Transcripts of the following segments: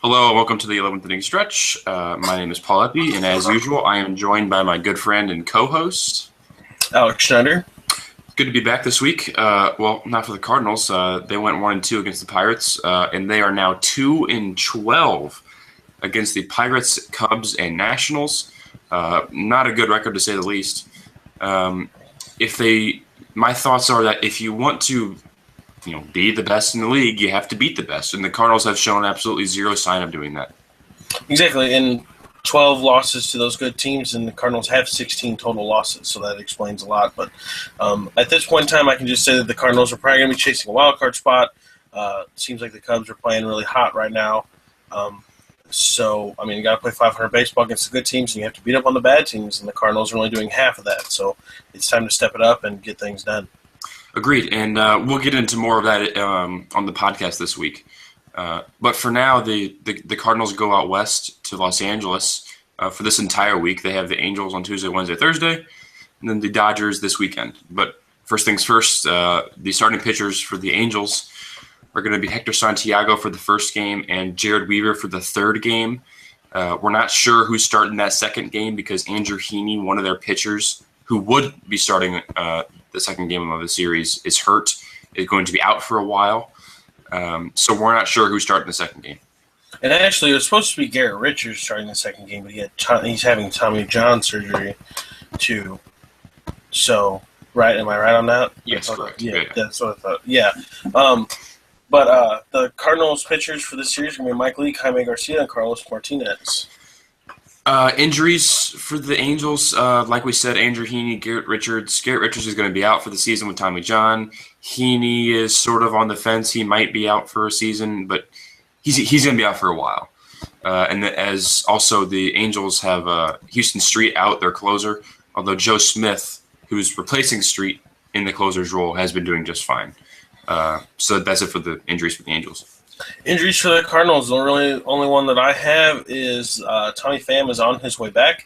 Hello, welcome to the 11th inning stretch. My name is Paul Eppy, and as usual, I am joined by my good friend and co-host, Alex Schneider. Good to be back this week. Well, not for the Cardinals. They went 1-2 against the Pirates, and they are now 2-12 against the Pirates, Cubs, and Nationals. Not a good record to say the least. My thoughts are that if you want to be the best in the league, you have to beat the best. And the Cardinals have shown absolutely zero sign of doing that. Exactly. And 12 losses to those good teams, and the Cardinals have 16 total losses, so that explains a lot. But at this point in time, I can just say that the Cardinals are probably going to be chasing a wild card spot. Seems like the Cubs are playing really hot right now. You got to play 500 baseball against the good teams, and you have to beat up on the bad teams, and the Cardinals are only doing half of that. So it's time to step it up and get things done. Agreed, and we'll get into more of that on the podcast this week. But for now, the Cardinals go out west to Los Angeles for this entire week. They have the Angels on Tuesday, Wednesday, Thursday, and then the Dodgers this weekend. But first things first, the starting pitchers for the Angels are going to be Hector Santiago for the first game and Jared Weaver for the third game. We're not sure who's starting that second game because Andrew Heaney, one of their pitchers who would be starting the second game of the series, is hurt, is going to be out for a while. So we're not sure who's starting the second game. And actually, it was supposed to be Garrett Richards starting the second game, but he's having Tommy John surgery too. So, right? Am I right on that? Yes, correct. Yeah, that's what I thought. Yeah. But the Cardinals pitchers for this series are going to be Mike Leake, Jaime Garcia, and Carlos Martinez. Injuries for the Angels, like we said, Andrew Heaney, Garrett Richards. Garrett Richards is going to be out for the season with Tommy John. Heaney is sort of on the fence. He might be out for a season, but he's going to be out for a while. And as also the Angels have Houston Street out, their closer, although Joe Smith, who's replacing Street in the closer's role, has been doing just fine. So that's it for the injuries for the Angels. Injuries for the Cardinals, the only one that I have is Tommy Pham is on his way back.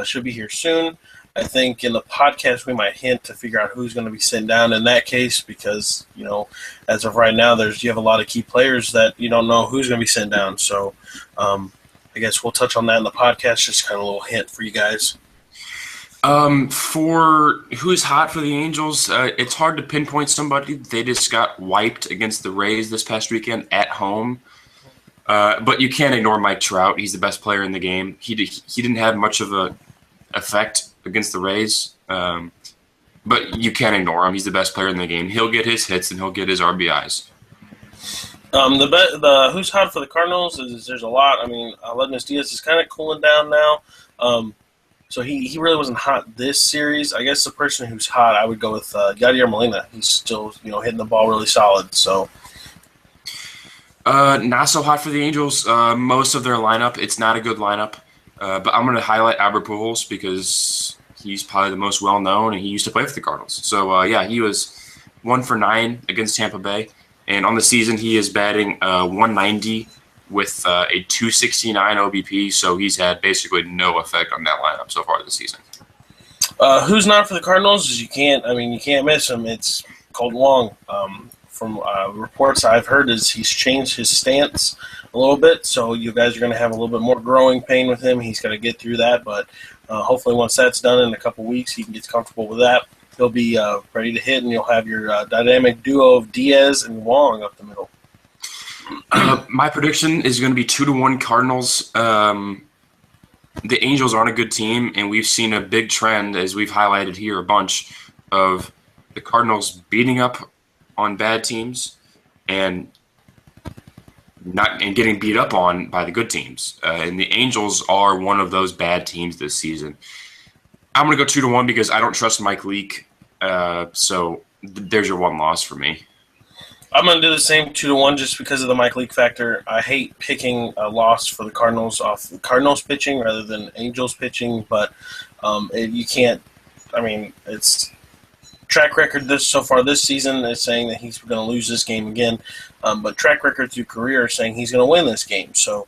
Should be here soon. I think in the podcast we might hint to figure out who's going to be sitting down in that case because, as of right now, you have a lot of key players that you don't know who's going to be sitting down. So I guess we'll touch on that in the podcast, just kind of a little hint for you guys. For who's hot for the Angels, it's hard to pinpoint somebody. They just got wiped against the Rays this past weekend at home. But you can't ignore Mike Trout. He's the best player in the game. He didn't have much of a effect against the Rays, but you can't ignore him. He's the best player in the game. He'll get his hits and he'll get his RBIs. The who's hot for the Cardinals is there's a lot. Aledmys Diaz is kind of cooling down now. So he really wasn't hot this series. I guess the person who's hot, I would go with Yadier Molina. He's still, hitting the ball really solid. So, not so hot for the Angels. Most of their lineup, it's not a good lineup. But I'm going to highlight Albert Pujols because he's probably the most well-known, and he used to play for the Cardinals. So, he was 1 for 9 against Tampa Bay. And on the season, he is batting 190 with a 269 OBP, so he's had basically no effect on that lineup so far this season. Who's not for the Cardinals is you can't miss him. It's Colton Wong. From reports I've heard is he's changed his stance a little bit, so you guys are going to have a little bit more growing pain with him. He's got to get through that, but hopefully once that's done in a couple weeks, he can get comfortable with that. He'll be ready to hit, and you'll have your dynamic duo of Diaz and Wong up the middle. My prediction is going to be 2-1 Cardinals. The Angels aren't a good team, and we've seen a big trend, as we've highlighted here a bunch, of the Cardinals beating up on bad teams and getting beat up on by the good teams. And the Angels are one of those bad teams this season. I'm going to go 2-1 because I don't trust Mike Leake. So there's your one loss for me. I'm going to do the same 2-1 just because of the Mike Leake factor. I hate picking a loss for the Cardinals off the Cardinals pitching rather than Angels pitching, but you can't. It's track record so far this season is saying that he's going to lose this game again, but track record through career is saying he's going to win this game. So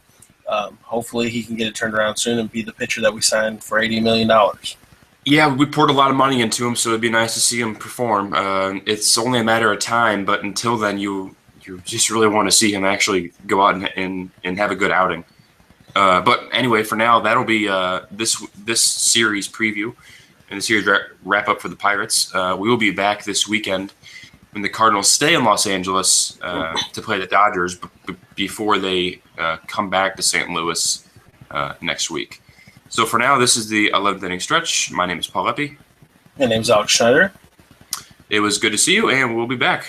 hopefully he can get it turned around soon and be the pitcher that we signed for $80 million. Yeah, we poured a lot of money into him, so it'd be nice to see him perform. It's only a matter of time, but until then, you're You just really want to see him actually go out and have a good outing. But anyway, for now, that'll be this series preview and the series wrap up for the Pirates. We will be back this weekend when the Cardinals stay in Los Angeles to play the Dodgers before they come back to St. Louis next week. So for now, this is the 11th inning stretch. My name is Paul Epi. My name's Alex Schneider. It was good to see you, and we'll be back.